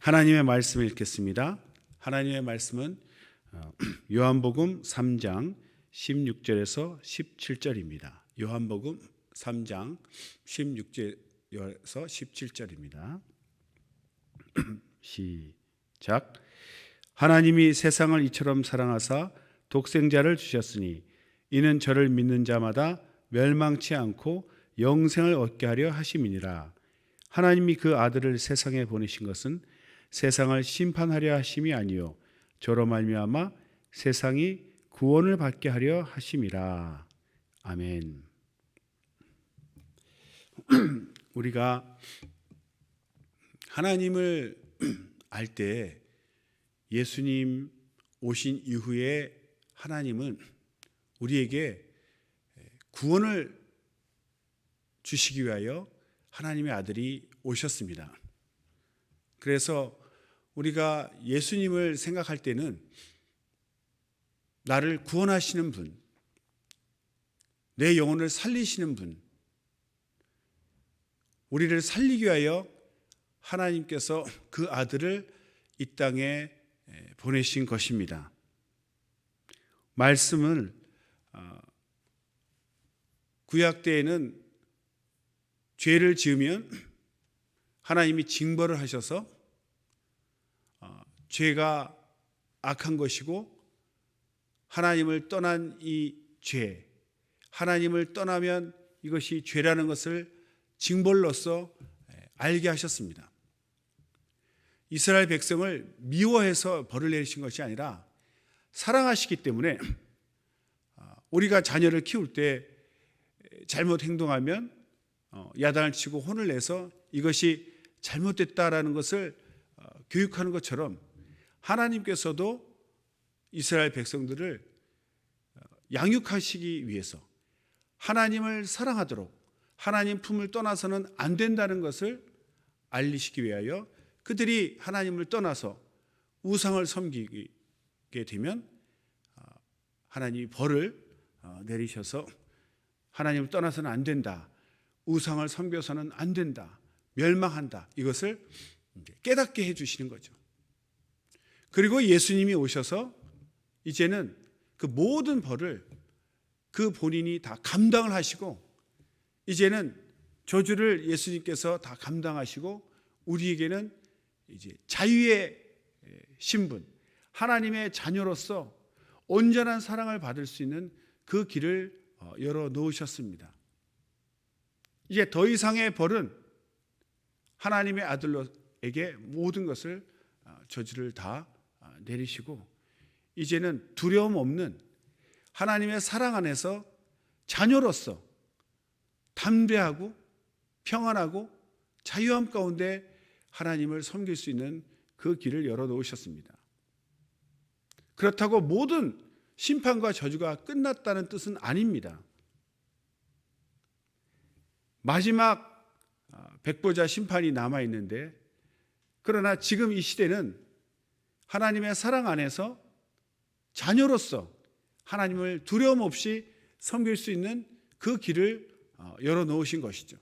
하나님의 말씀을 읽겠습니다. 하나님의 말씀은 요한복음 3장 16절에서 17절입니다. 요한복음 3장 16절에서 17절입니다. 시작. 하나님이 세상을 이처럼 사랑하사 독생자를 주셨으니 이는 저를 믿는 자마다 멸망치 않고 영생을 얻게 하려 하심이니라. 하나님이 그 아들을 세상에 보내신 것은 세상을 심판하려 하심이 아니요 저로 말미암아 세상이 구원을 받게 하려 하심이라. 아멘. 우리가 하나님을 알 때 예수님 오신 이후에 하나님은 우리에게 구원을 주시기 위하여 하나님의 아들이 오셨습니다. 그래서 우리가 예수님을 생각할 때는 나를 구원하시는 분, 내 영혼을 살리시는 분, 우리를 살리기 위하여 하나님께서 그 아들을 이 땅에 보내신 것입니다. 말씀을 구약 때에는 죄를 지으면 하나님이 징벌을 하셔서 죄가 악한 것이고 하나님을 떠난 이 죄, 하나님을 떠나면 이것이 죄라는 것을 징벌로서 알게 하셨습니다. 이스라엘 백성을 미워해서 벌을 내리신 것이 아니라 사랑하시기 때문에 우리가 자녀를 키울 때 잘못 행동하면 야단을 치고 혼을 내서 이것이 잘못됐다라는 것을 교육하는 것처럼 하나님께서도 이스라엘 백성들을 양육하시기 위해서 하나님을 사랑하도록 하나님 품을 떠나서는 안 된다는 것을 알리시기 위하여 그들이 하나님을 떠나서 우상을 섬기게 되면 하나님이 벌을 내리셔서 하나님을 떠나서는 안 된다, 우상을 섬겨서는 안 된다, 멸망한다, 이것을 깨닫게 해주시는 거죠. 그리고 예수님이 오셔서 이제는 그 모든 벌을 그 본인이 다 감당을 하시고 이제는 저주를 예수님께서 다 감당하시고 우리에게는 이제 자유의 신분, 하나님의 자녀로서 온전한 사랑을 받을 수 있는 그 길을 열어 놓으셨습니다. 이제 더 이상의 벌은 하나님의 아들에게 모든 것을 저주를 다 내리시고 이제는 두려움 없는 하나님의 사랑 안에서 자녀로서 담대하고 평안하고 자유함 가운데 하나님을 섬길 수 있는 그 길을 열어 놓으셨습니다. 그렇다고 모든 심판과 저주가 끝났다는 뜻은 아닙니다. 마지막 백보자 심판이 남아있는데 그러나 지금 이 시대는 하나님의 사랑 안에서 자녀로서 하나님을 두려움 없이 섬길 수 있는 그 길을 열어놓으신 것이죠.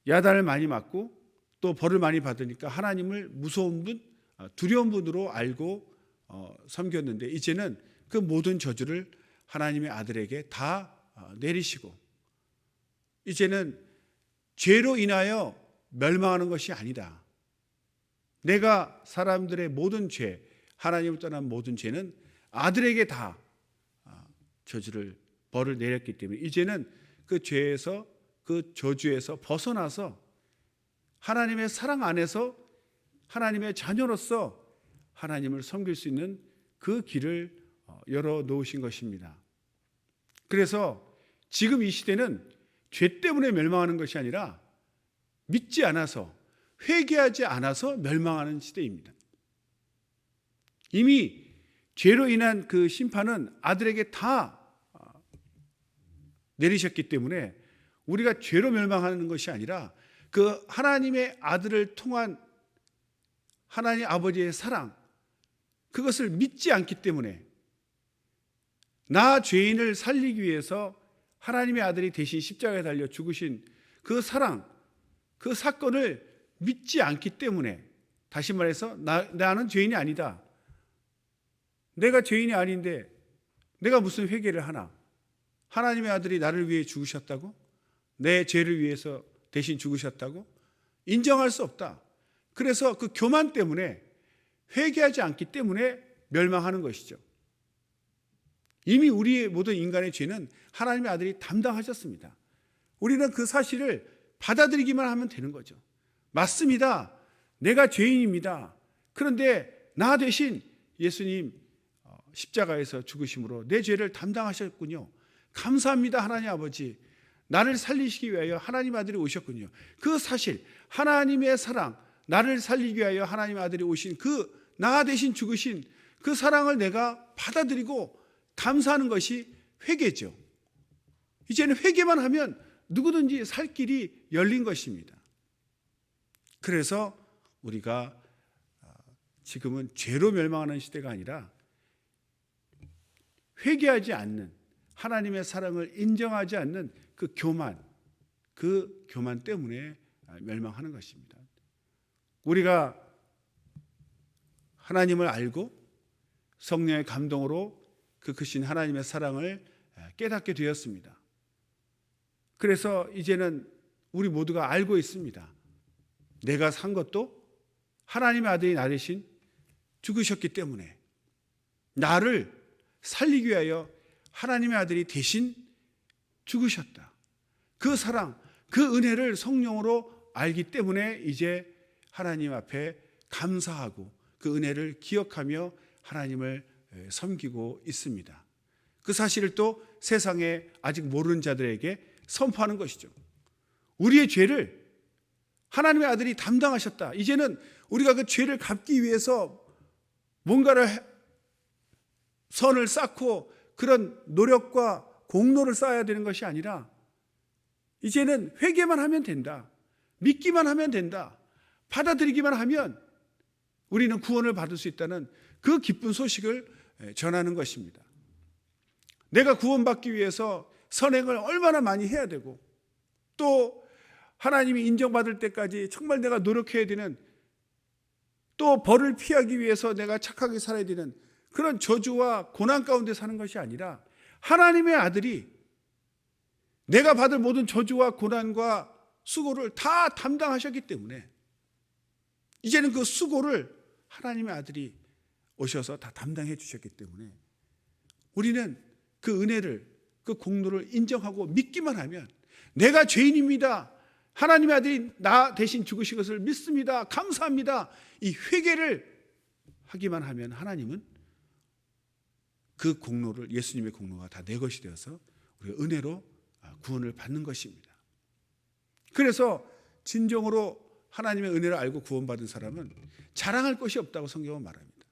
야단을 많이 맞고 또 벌을 많이 받으니까 하나님을 무서운 분, 두려운 분으로 알고 섬겼는데 이제는 그 모든 저주를 하나님의 아들에게 다 내리시고 이제는 죄로 인하여 멸망하는 것이 아니다. 내가 사람들의 모든 죄, 하나님을 떠난 모든 죄는 아들에게 다 저주를 벌을 내렸기 때문에 이제는 그 죄에서 그 저주에서 벗어나서 하나님의 사랑 안에서 하나님의 자녀로서 하나님을 섬길 수 있는 그 길을 열어 놓으신 것입니다. 그래서 지금 이 시대는 죄 때문에 멸망하는 것이 아니라 믿지 않아서 회개하지 않아서 멸망하는 시대입니다. 이미 죄로 인한 그 심판은 아들에게 다 내리셨기 때문에 우리가 죄로 멸망하는 것이 아니라 그 하나님의 아들을 통한 하나님 아버지의 사랑, 그것을 믿지 않기 때문에 나 죄인을 살리기 위해서 하나님의 아들이 대신 십자가에 달려 죽으신 그 사랑, 그 사건을 믿지 않기 때문에, 다시 말해서 나는 죄인이 아니다. 내가 죄인이 아닌데 내가 무슨 회개를 하나? 하나님의 아들이 나를 위해 죽으셨다고? 내 죄를 위해서 대신 죽으셨다고? 인정할 수 없다. 그래서 그 교만 때문에, 회개하지 않기 때문에 멸망하는 것이죠. 이미 우리의 모든 인간의 죄는 하나님의 아들이 담당하셨습니다. 우리는 그 사실을 받아들이기만 하면 되는 거죠. 맞습니다. 내가 죄인입니다. 그런데 나 대신 예수님 십자가에서 죽으심으로 내 죄를 담당하셨군요. 감사합니다, 하나님 아버지. 나를 살리시기 위하여 하나님 아들이 오셨군요. 그 사실, 하나님의 사랑, 나를 살리기 위하여 하나님 아들이 오신 그 나 대신 죽으신 그 사랑을 내가 받아들이고 감사하는 것이 회개죠. 이제는 회개만 하면 누구든지 살 길이 열린 것입니다. 그래서 우리가 지금은 죄로 멸망하는 시대가 아니라 회개하지 않는, 하나님의 사랑을 인정하지 않는 그 교만 때문에 멸망하는 것입니다. 우리가 하나님을 알고 성령의 감동으로 그 크신 하나님의 사랑을 깨닫게 되었습니다. 그래서 이제는 우리 모두가 알고 있습니다. 내가 산 것도 하나님의 아들이 나 대신 죽으셨기 때문에, 나를 살리기 위하여 하나님의 아들이 대신 죽으셨다. 그 사랑, 그 은혜를 성령으로 알기 때문에 이제 하나님 앞에 감사하고 그 은혜를 기억하며 하나님을 섬기고 있습니다. 그 사실을 또 세상에 아직 모르는 자들에게 선포하는 것이죠. 우리의 죄를 하나님의 아들이 담당하셨다. 이제는 우리가 그 죄를 갚기 위해서 뭔가를 선을 쌓고 그런 노력과 공로를 쌓아야 되는 것이 아니라, 이제는 회개만 하면 된다. 믿기만 하면 된다. 받아들이기만 하면 우리는 구원을 받을 수 있다는 그 기쁜 소식을 전하는 것입니다. 내가 구원받기 위해서 선행을 얼마나 많이 해야 되고, 또 하나님이 인정받을 때까지 정말 내가 노력해야 되는, 또 벌을 피하기 위해서 내가 착하게 살아야 되는 그런 저주와 고난 가운데 사는 것이 아니라, 하나님의 아들이 내가 받을 모든 저주와 고난과 수고를 다 담당하셨기 때문에, 이제는 그 수고를 하나님의 아들이 오셔서 다 담당해 주셨기 때문에, 우리는 그 은혜를, 그 공로를 인정하고 믿기만 하면, 내가 죄인입니다, 하나님의 아들이 나 대신 죽으신 것을 믿습니다, 감사합니다, 이 회개를 하기만 하면 하나님은 그 공로를, 예수님의 공로가 다 내 것이 되어서 우리가 은혜로 구원을 받는 것입니다. 그래서 진정으로 하나님의 은혜를 알고 구원받은 사람은 자랑할 것이 없다고 성경은 말합니다.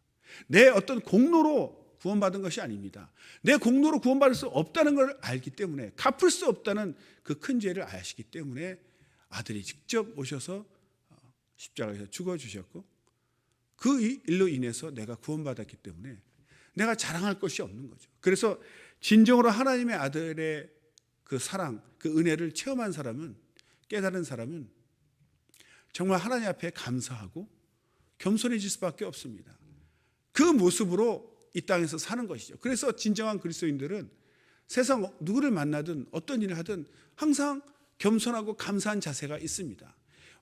내 어떤 공로로 구원받은 것이 아닙니다. 내 공로로 구원받을 수 없다는 걸 알기 때문에, 갚을 수 없다는 그 큰 죄를 아시기 때문에 아들이 직접 오셔서 십자가에서 죽어주셨고, 그 일로 인해서 내가 구원받았기 때문에 내가 자랑할 것이 없는 거죠. 그래서 진정으로 하나님의 아들의 그 사랑, 그 은혜를 체험한 사람은, 깨달은 사람은 정말 하나님 앞에 감사하고 겸손해질 수밖에 없습니다. 그 모습으로 이 땅에서 사는 것이죠. 그래서 진정한 그리스도인들은 세상 누구를 만나든 어떤 일을 하든 항상 겸손하고 감사한 자세가 있습니다.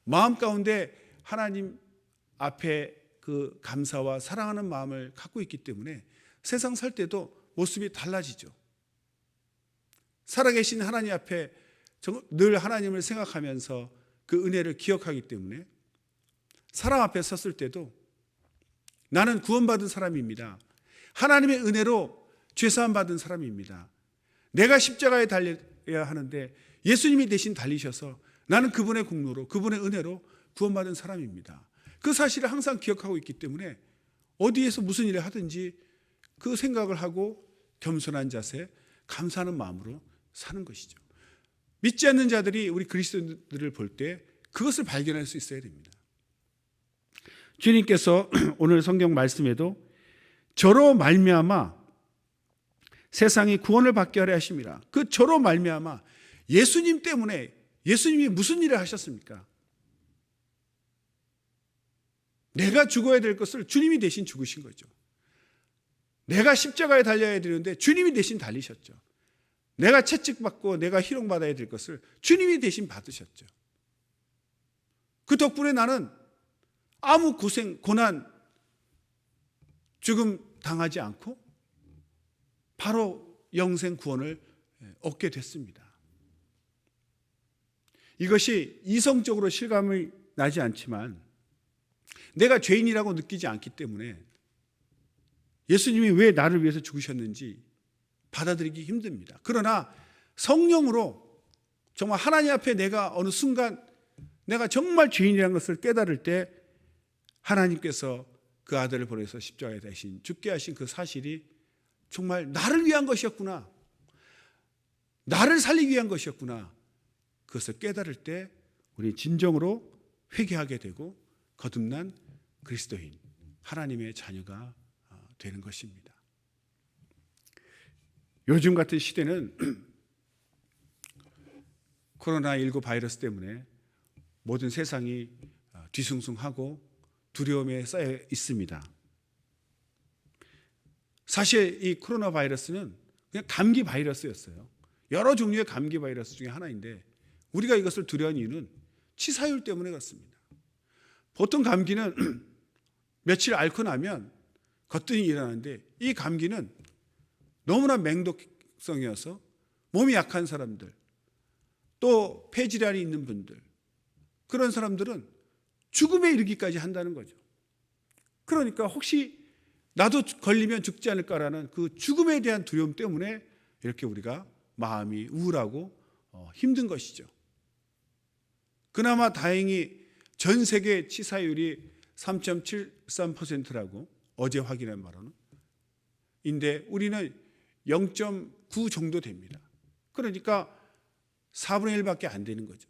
마음 가운데 하나님 앞에 그 감사와 사랑하는 마음을 갖고 있기 때문에 세상 살 때도 모습이 달라지죠. 살아계신 하나님 앞에 늘 하나님을 생각하면서 그 은혜를 기억하기 때문에 사람 앞에 섰을 때도 나는 구원받은 사람입니다. 하나님의 은혜로 죄사함 받은 사람입니다. 내가 십자가에 달려야 하는데 예수님이 대신 달리셔서 나는 그분의 공로로, 그분의 은혜로 구원받은 사람입니다. 그 사실을 항상 기억하고 있기 때문에 어디에서 무슨 일을 하든지 그 생각을 하고 겸손한 자세, 감사하는 마음으로 사는 것이죠. 믿지 않는 자들이 우리 그리스도인들을 볼 때 그것을 발견할 수 있어야 됩니다. 주님께서 오늘 성경 말씀에도 저로 말미암아 세상이 구원을 받게 하려 하심이라. 그 저로 말미암아, 예수님 때문에, 예수님이 무슨 일을 하셨습니까? 내가 죽어야 될 것을 주님이 대신 죽으신 거죠. 내가 십자가에 달려야 되는데 주님이 대신 달리셨죠. 내가 채찍받고 내가 희롱받아야 될 것을 주님이 대신 받으셨죠. 그 덕분에 나는 아무 고생, 고난, 죽음 당하지 않고 바로 영생 구원을 얻게 됐습니다. 이것이 이성적으로 실감이 나지 않지만 내가 죄인이라고 느끼지 않기 때문에 예수님이 왜 나를 위해서 죽으셨는지 받아들이기 힘듭니다. 그러나 성령으로 정말 하나님 앞에 내가 어느 순간 내가 정말 죄인이라는 것을 깨달을 때 하나님께서 그 아들을 보내서 십자가에 대신 죽게 하신 그 사실이 정말 나를 위한 것이었구나, 나를 살리기 위한 것이었구나, 그것을 깨달을 때 우리 진정으로 회개하게 되고 거듭난 그리스도인, 하나님의 자녀가 되는 것입니다. 요즘 같은 시대는 코로나19 바이러스 때문에 모든 세상이 뒤숭숭하고 두려움에 쌓여 있습니다. 사실 이 코로나 바이러스는 그냥 감기 바이러스였어요. 여러 종류의 감기 바이러스 중에 하나인데 우리가 이것을 두려운 이유는 치사율 때문에 그렇습니다. 보통 감기는 며칠 앓고 나면 거뜬히 일어나는데 이 감기는 너무나 맹독성이어서 몸이 약한 사람들, 또 폐질환이 있는 분들, 그런 사람들은 죽음에 이르기까지 한다는 거죠. 그러니까 혹시 나도 걸리면 죽지 않을까라는 그 죽음에 대한 두려움 때문에 이렇게 우리가 마음이 우울하고 힘든 것이죠. 그나마 다행히 전 세계 치사율이 3.73%라고 어제 확인한 바로는 인데 우리는 0.9 정도 됩니다. 그러니까 4분의 1밖에 안 되는 거죠.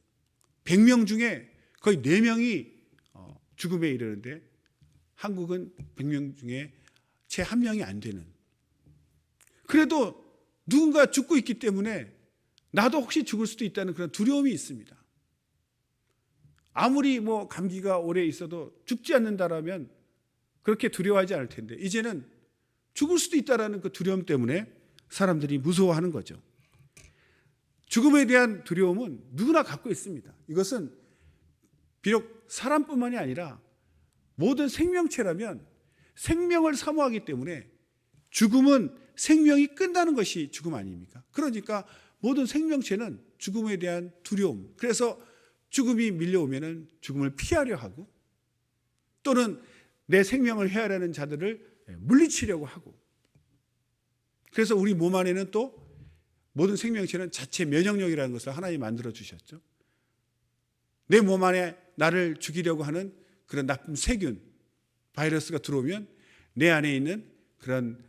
100명 중에 거의 4명이 죽음에 이르는데 한국은 100명 중에 채 1명이 안 되는. 그래도 누군가 죽고 있기 때문에 나도 혹시 죽을 수도 있다는 그런 두려움이 있습니다. 아무리 감기가 오래 있어도 죽지 않는다라면 그렇게 두려워하지 않을 텐데 이제는 죽을 수도 있다라는 그 두려움 때문에 사람들이 무서워하는 거죠. 죽음에 대한 두려움은 누구나 갖고 있습니다. 이것은 비록 사람뿐만이 아니라 모든 생명체라면 생명을 사모하기 때문에 죽음은 생명이 끝나는 것이 죽음 아닙니까? 그러니까 모든 생명체는 죽음에 대한 두려움, 그래서 죽음이 밀려오면 죽음을 피하려 하고 또는 내 생명을 해하려는 자들을 물리치려고 하고, 그래서 우리 몸 안에는 또 모든 생명체는 자체 면역력이라는 것을 하나님이 만들어 주셨죠. 내 몸 안에 나를 죽이려고 하는 그런 나쁜 세균, 바이러스가 들어오면 내 안에 있는 그런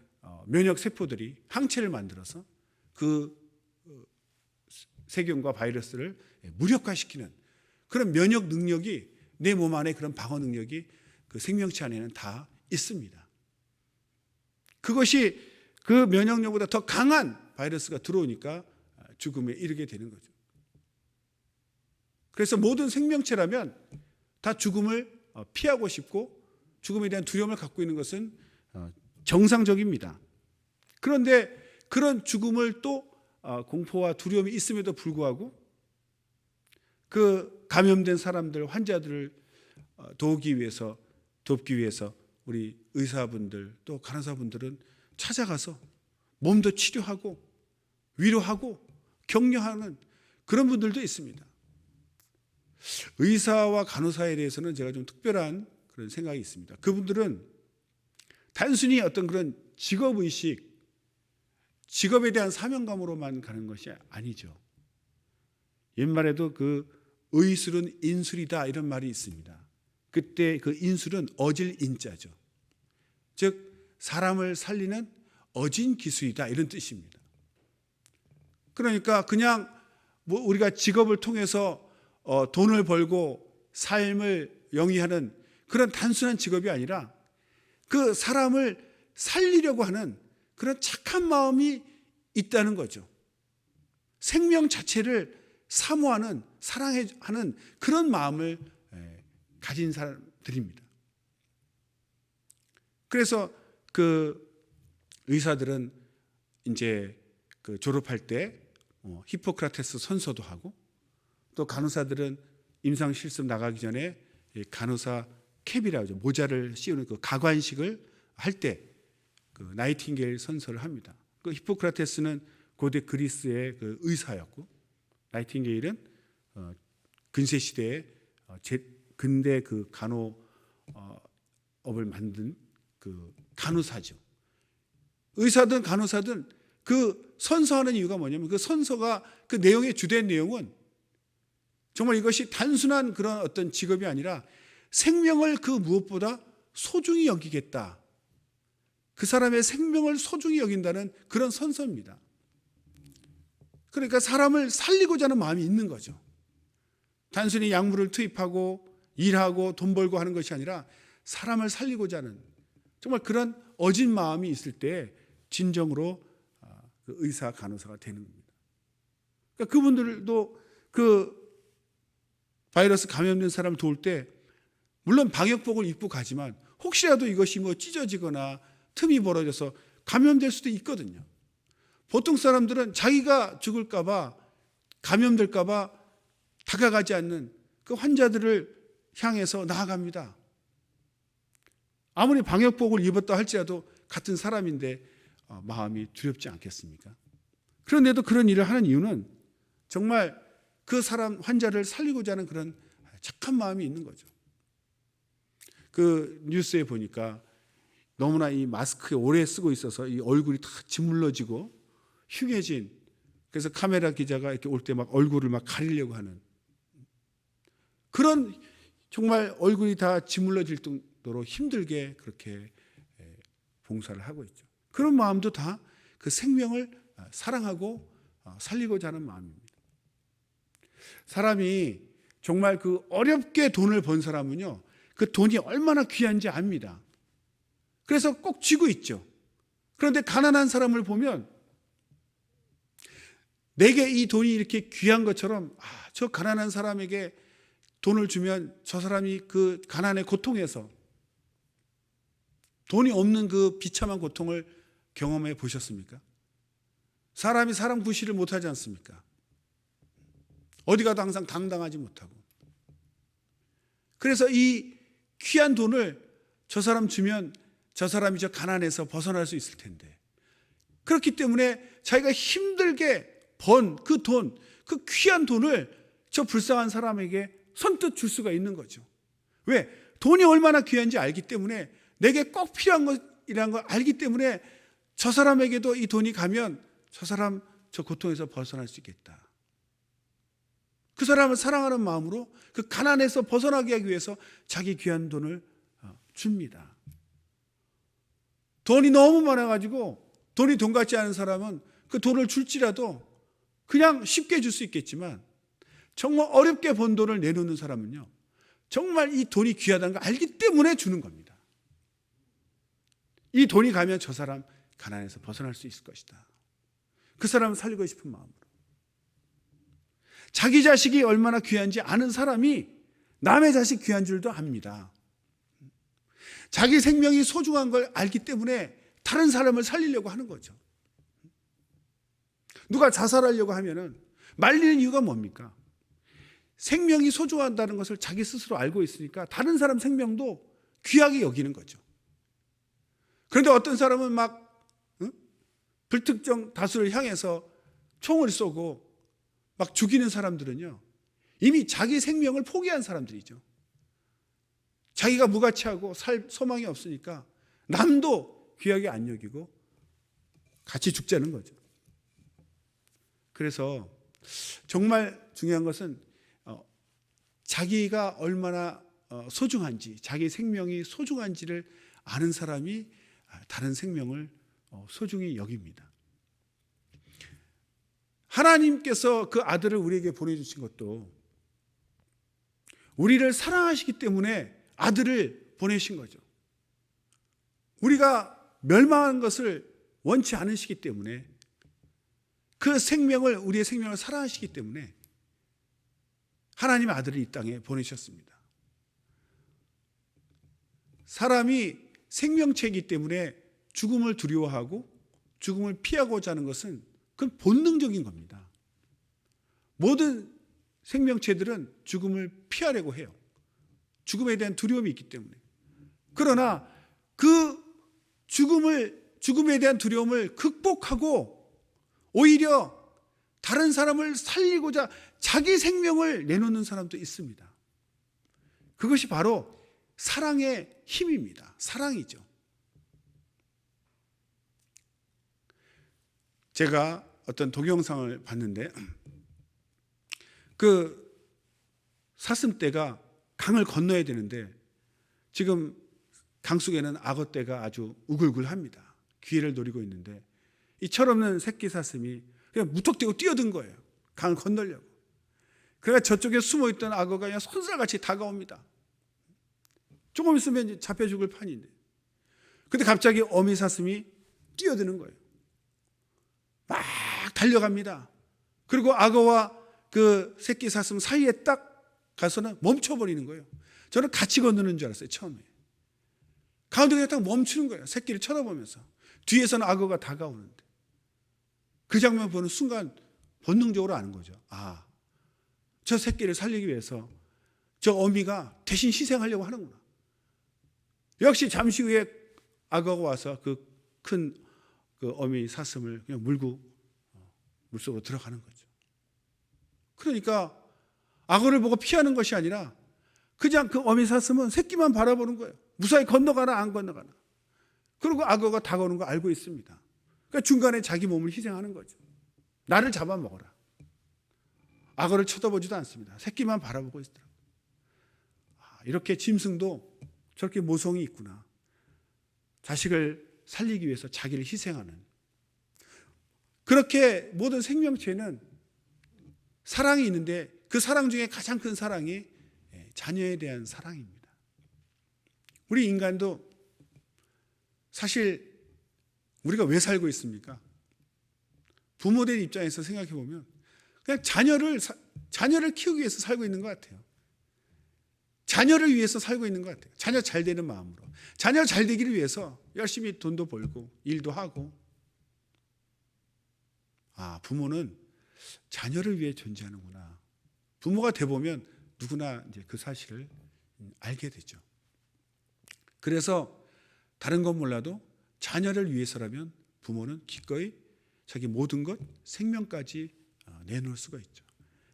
면역 세포들이 항체를 만들어서 그 세균과 바이러스를 무력화시키는 그런 면역 능력이 내 몸 안에 그런 방어 능력이 그 생명체 안에는 다 있습니다. 그것이 그 면역력보다 더 강한 바이러스가 들어오니까 죽음에 이르게 되는 거죠. 그래서 모든 생명체라면 다 죽음을 피하고 싶고 죽음에 대한 두려움을 갖고 있는 것은 정상적입니다. 그런데 그런 죽음을 또 공포와 두려움이 있음에도 불구하고 그 감염된 사람들, 환자들을 돕기 위해서 우리 의사분들 또 간호사분들은 찾아가서 몸도 치료하고 위로하고 격려하는 그런 분들도 있습니다. 의사와 간호사에 대해서는 제가 좀 특별한 그런 생각이 있습니다. 그분들은 단순히 어떤 그런 직업의식, 직업에 대한 사명감으로만 가는 것이 아니죠. 옛말에도 그 의술은 인술이다 이런 말이 있습니다. 그때 그 인술은 어질 인자죠. 즉 사람을 살리는 어진 기술이다 이런 뜻입니다. 그러니까 그냥 우리가 직업을 통해서 돈을 벌고 삶을 영위하는 그런 단순한 직업이 아니라 그 사람을 살리려고 하는 그런 착한 마음이 있다는 거죠. 생명 자체를 사모하는, 사랑하는 그런 마음을 가진 사람들입니다. 그래서 그 의사들은 이제 그 졸업할 때 히포크라테스 선서도 하고, 또 간호사들은 임상 실습 나가기 전에 간호사 캡이라고 하죠. 모자를 씌우는 그 가관식을 할 때 그 나이팅게일 선서를 합니다. 그 히포크라테스는 고대 그리스의 그 의사였고, 나이팅게일은 근세 시대에 근대 그 간호업을 만든 그 간호사죠. 의사든 간호사든 그 선서하는 이유가 뭐냐면, 그 선서가 그 내용의 주된 내용은 정말 이것이 단순한 그런 어떤 직업이 아니라 생명을 그 무엇보다 소중히 여기겠다, 그 사람의 생명을 소중히 여긴다는 그런 선서입니다. 그러니까 사람을 살리고자 하는 마음이 있는 거죠. 단순히 약물을 투입하고 일하고 돈 벌고 하는 것이 아니라 사람을 살리고자 하는 정말 그런 어진 마음이 있을 때 진정으로 그 의사 간호사가 되는 겁니다. 그러니까 그분들도 그 바이러스 감염된 사람을 도울 때 물론 방역복을 입고 가지만 혹시라도 이것이 뭐 찢어지거나 틈이 벌어져서 감염될 수도 있거든요. 보통 사람들은 자기가 죽을까 봐, 감염될까 봐 다가가지 않는 그 환자들을 향해서 나아갑니다. 아무리 방역복을 입었다 할지라도 같은 사람인데 마음이 두렵지 않겠습니까? 그런데도 그런 일을 하는 이유는 정말 그 사람 환자를 살리고자 하는 그런 착한 마음이 있는 거죠. 그 뉴스에 보니까 너무나 이 마스크에 오래 쓰고 있어서 이 얼굴이 다 짓물러지고 흉해진, 그래서 카메라 기자가 이렇게 올 때 막 얼굴을 막 가리려고 하는 그런, 정말 얼굴이 다 짓물러질 정도로 힘들게 그렇게 봉사를 하고 있죠. 그런 마음도 다 그 생명을 사랑하고 살리고자 하는 마음입니다. 사람이 정말 그 어렵게 돈을 번 사람은요, 그 돈이 얼마나 귀한지 압니다. 그래서 꼭 쥐고 있죠. 그런데 가난한 사람을 보면 내게 이 돈이 이렇게 귀한 것처럼 저 가난한 사람에게 돈을 주면 저 사람이 그 가난의 고통에서, 돈이 없는 그 비참한 고통을 경험해 보셨습니까? 사람이 사람 구실을 못하지 않습니까? 어디 가도 항상 당당하지 못하고. 그래서 이 귀한 돈을 저 사람 주면 저 사람이 저 가난에서 벗어날 수 있을 텐데, 그렇기 때문에 자기가 힘들게 번 그 돈, 그 귀한 돈을 저 불쌍한 사람에게 선뜻 줄 수가 있는 거죠. 왜? 돈이 얼마나 귀한지 알기 때문에, 내게 꼭 필요한 것이라는 걸 알기 때문에 저 사람에게도 이 돈이 가면 저 사람 저 고통에서 벗어날 수 있겠다. 그 사람을 사랑하는 마음으로 그 가난에서 벗어나게 하기 위해서 자기 귀한 돈을 줍니다. 돈이 너무 많아가지고 돈이 돈 같지 않은 사람은 그 돈을 줄지라도 그냥 쉽게 줄 수 있겠지만, 정말 어렵게 번 돈을 내놓는 사람은요, 정말 이 돈이 귀하다는 걸 알기 때문에 주는 겁니다. 이 돈이 가면 저 사람 가난에서 벗어날 수 있을 것이다. 그 사람을 살리고 싶은 마음으로. 자기 자식이 얼마나 귀한지 아는 사람이 남의 자식 귀한 줄도 압니다. 자기 생명이 소중한 걸 알기 때문에 다른 사람을 살리려고 하는 거죠. 누가 자살하려고 하면은 말리는 이유가 뭡니까? 생명이 소중하다는 것을 자기 스스로 알고 있으니까 다른 사람 생명도 귀하게 여기는 거죠. 그런데 어떤 사람은 막 불특정 다수를 향해서 총을 쏘고 막 죽이는 사람들은요, 이미 자기 생명을 포기한 사람들이죠. 자기가 무가치하고 살 소망이 없으니까 남도 귀하게 안 여기고 같이 죽자는 거죠. 그래서 정말 중요한 것은 자기가 얼마나 소중한지, 자기 생명이 소중한지를 아는 사람이 다른 생명을 소중히 여깁니다. 하나님께서 그 아들을 우리에게 보내주신 것도 우리를 사랑하시기 때문에 아들을 보내신 거죠. 우리가 멸망하는 것을 원치 않으시기 때문에, 그 생명을, 우리의 생명을 사랑하시기 때문에 하나님의 아들을 이 땅에 보내셨습니다. 사람이 생명체이기 때문에 죽음을 두려워하고 죽음을 피하고자 하는 것은 그건 본능적인 겁니다. 모든 생명체들은 죽음을 피하려고 해요. 죽음에 대한 두려움이 있기 때문에. 그러나 그 죽음에 대한 두려움을 극복하고 오히려 다른 사람을 살리고자 자기 생명을 내놓는 사람도 있습니다. 그것이 바로 사랑의 힘입니다. 사랑이죠. 제가 어떤 동영상을 봤는데 그 사슴떼가 강을 건너야 되는데 지금 강속에는 악어떼가 아주 우글우글합니다. 기회를 노리고 있는데 이 철없는 새끼 사슴이 그냥 무턱대고 뛰어든 거예요. 강을 건너려고. 그러니까 저쪽에 숨어있던 악어가 그냥 손살같이 다가옵니다. 조금 있으면 잡혀 죽을 판인데. 근데 갑자기 어미 사슴이 뛰어드는 거예요. 막 달려갑니다. 그리고 악어와 그 새끼 사슴 사이에 딱 가서는 멈춰버리는 거예요. 저는 같이 건너는 줄 알았어요, 처음에. 가운데 그냥 딱 멈추는 거예요. 새끼를 쳐다보면서. 뒤에서는 악어가 다가오는데. 그 장면 보는 순간 본능적으로 아는 거죠. 아, 저 새끼를 살리기 위해서 저 어미가 대신 희생하려고 하는구나. 역시 잠시 후에 악어가 와서 그 큰 그 어미 사슴을 그냥 물고 물속으로 들어가는 거죠. 그러니까 악어를 보고 피하는 것이 아니라 그냥 그 어미 사슴은 새끼만 바라보는 거예요. 무사히 건너가나 안 건너가나. 그리고 악어가 다가오는 거 알고 있습니다. 그러니까 중간에 자기 몸을 희생하는 거죠. 나를 잡아먹어라. 악어를 쳐다보지도 않습니다. 새끼만 바라보고 있더라고요. 이렇게 짐승도 저렇게 모성이 있구나. 자식을 살리기 위해서 자기를 희생하는. 그렇게 모든 생명체는 사랑이 있는데 그 사랑 중에 가장 큰 사랑이 자녀에 대한 사랑입니다. 우리 인간도 사실 우리가 왜 살고 있습니까? 부모된 입장에서 생각해 보면 그냥 자녀를 키우기 위해서 살고 있는 것 같아요. 자녀를 위해서 살고 있는 것 같아요. 자녀 잘 되는 마음으로. 자녀 잘 되기를 위해서 열심히 돈도 벌고 일도 하고. 부모는 자녀를 위해 존재하는구나. 부모가 돼 보면 누구나 이제 그 사실을 알게 되죠. 그래서 다른 건 몰라도 자녀를 위해서라면 부모는 기꺼이 자기 모든 것, 생명까지 내놓을 수가 있죠.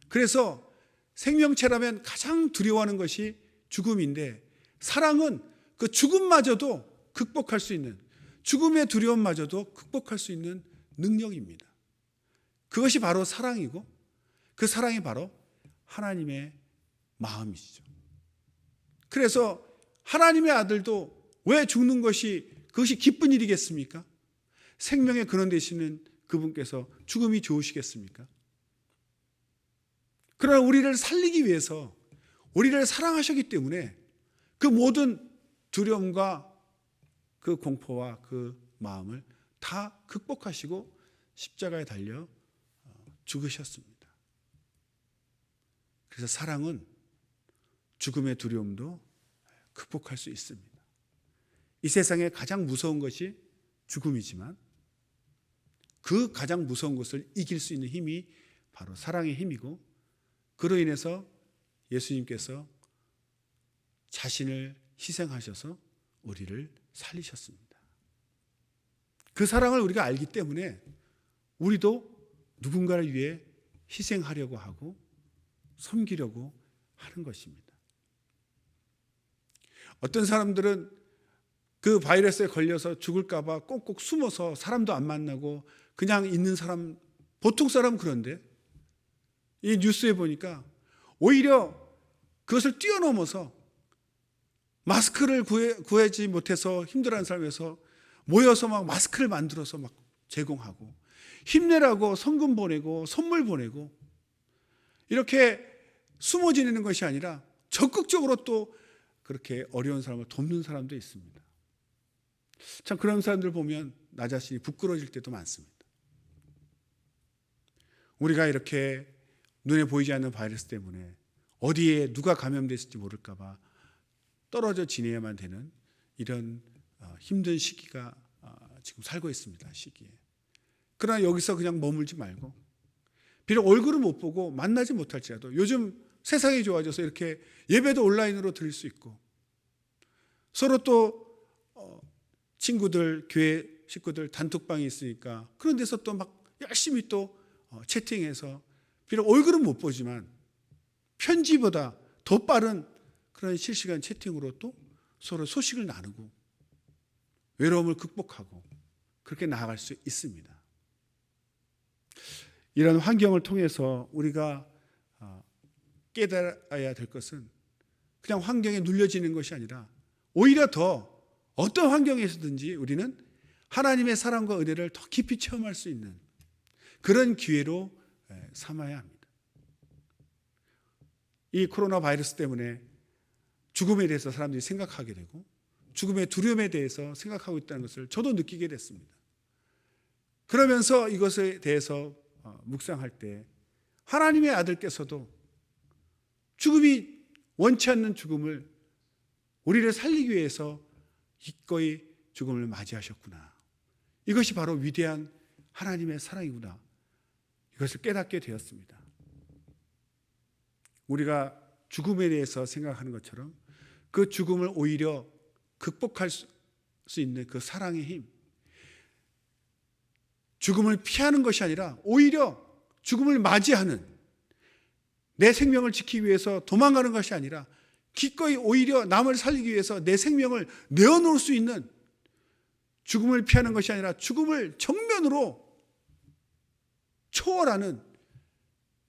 그래서 생명체라면 가장 두려워하는 것이 죽음인데 사랑은 그 죽음마저도 극복할 수 있는, 죽음의 두려움마저도 극복할 수 있는 능력입니다. 그것이 바로 사랑이고 그 사랑이 바로 하나님의 마음이시죠. 그래서 하나님의 아들도 왜 죽는 것이 그것이 기쁜 일이겠습니까? 생명의 근원 되시는 그분께서 죽음이 좋으시겠습니까? 그러나 우리를 살리기 위해서 우리를 사랑하셨기 때문에 그 모든 두려움과 그 공포와 그 마음을 다 극복하시고 십자가에 달려 죽으셨습니다. 그래서 사랑은 죽음의 두려움도 극복할 수 있습니다. 이 세상에 가장 무서운 것이 죽음이지만 그 가장 무서운 것을 이길 수 있는 힘이 바로 사랑의 힘이고 그로 인해서 예수님께서 자신을 희생하셔서 우리를 살리셨습니다. 그 사랑을 우리가 알기 때문에 우리도 누군가를 위해 희생하려고 하고 섬기려고 하는 것입니다. 어떤 사람들은 그 바이러스에 걸려서 죽을까 봐 꼭꼭 숨어서 사람도 안 만나고 그냥 있는 사람, 보통 사람은 그런데 이 뉴스에 보니까 오히려 그것을 뛰어넘어서 마스크를 구하지 못해서 힘들어하는 사람에서 모여서 막 마스크를 만들어서 막 제공하고 힘내라고 성금 보내고 선물 보내고 이렇게 숨어 지내는 것이 아니라 적극적으로 또 그렇게 어려운 사람을 돕는 사람도 있습니다. 참 그런 사람들 보면 나 자신이 부끄러워질 때도 많습니다. 우리가 이렇게 눈에 보이지 않는 바이러스 때문에 어디에 누가 감염됐을지 모를까 봐 떨어져 지내야만 되는 이런 힘든 시기가 지금 살고 있습니다. 시기에. 그러나 여기서 그냥 머물지 말고 비록 얼굴을 못 보고 만나지 못할지라도 요즘 세상이 좋아져서 이렇게 예배도 온라인으로 드릴 수 있고 서로 또 친구들, 교회 식구들 단톡방이 있으니까 그런 데서 또 막 열심히 또 채팅해서 비록 얼굴은 못 보지만 편지보다 더 빠른 그런 실시간 채팅으로 또 서로 소식을 나누고 외로움을 극복하고 그렇게 나아갈 수 있습니다. 이런 환경을 통해서 우리가 깨달아야 될 것은 그냥 환경에 눌려지는 것이 아니라 오히려 더 어떤 환경에서든지 우리는 하나님의 사랑과 은혜를 더 깊이 체험할 수 있는 그런 기회로 삼아야 합니다. 이 코로나 바이러스 때문에 죽음에 대해서 사람들이 생각하게 되고 죽음의 두려움에 대해서 생각하고 있다는 것을 저도 느끼게 됐습니다. 그러면서 이것에 대해서 묵상할 때 하나님의 아들께서도 죽음이 원치 않는 죽음을 우리를 살리기 위해서 기꺼이 죽음을 맞이하셨구나. 이것이 바로 위대한 하나님의 사랑이구나. 이것을 깨닫게 되었습니다. 우리가 죽음에 대해서 생각하는 것처럼 그 죽음을 오히려 극복할 수 있는 그 사랑의 힘, 죽음을 피하는 것이 아니라 오히려 죽음을 맞이하는 내 생명을 지키기 위해서 도망가는 것이 아니라 기꺼이 오히려 남을 살리기 위해서 내 생명을 내어놓을 수 있는 죽음을 피하는 것이 아니라 죽음을 정면으로 초월하는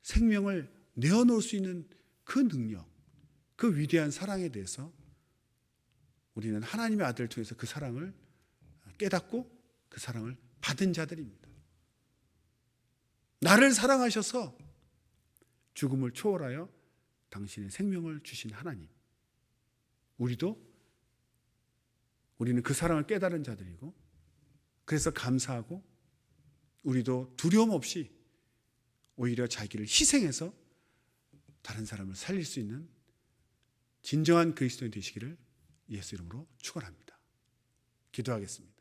생명을 내어놓을 수 있는 그 능력, 그 위대한 사랑에 대해서 우리는 하나님의 아들을 통해서 그 사랑을 깨닫고 그 사랑을 받은 자들입니다. 나를 사랑하셔서 죽음을 초월하여 당신의 생명을 주신 하나님. 우리는 그 사랑을 깨달은 자들이고 그래서 감사하고 우리도 두려움 없이 오히려 자기를 희생해서 다른 사람을 살릴 수 있는 진정한 그리스도인 되시기를 예수 이름으로 축원합니다. 기도하겠습니다.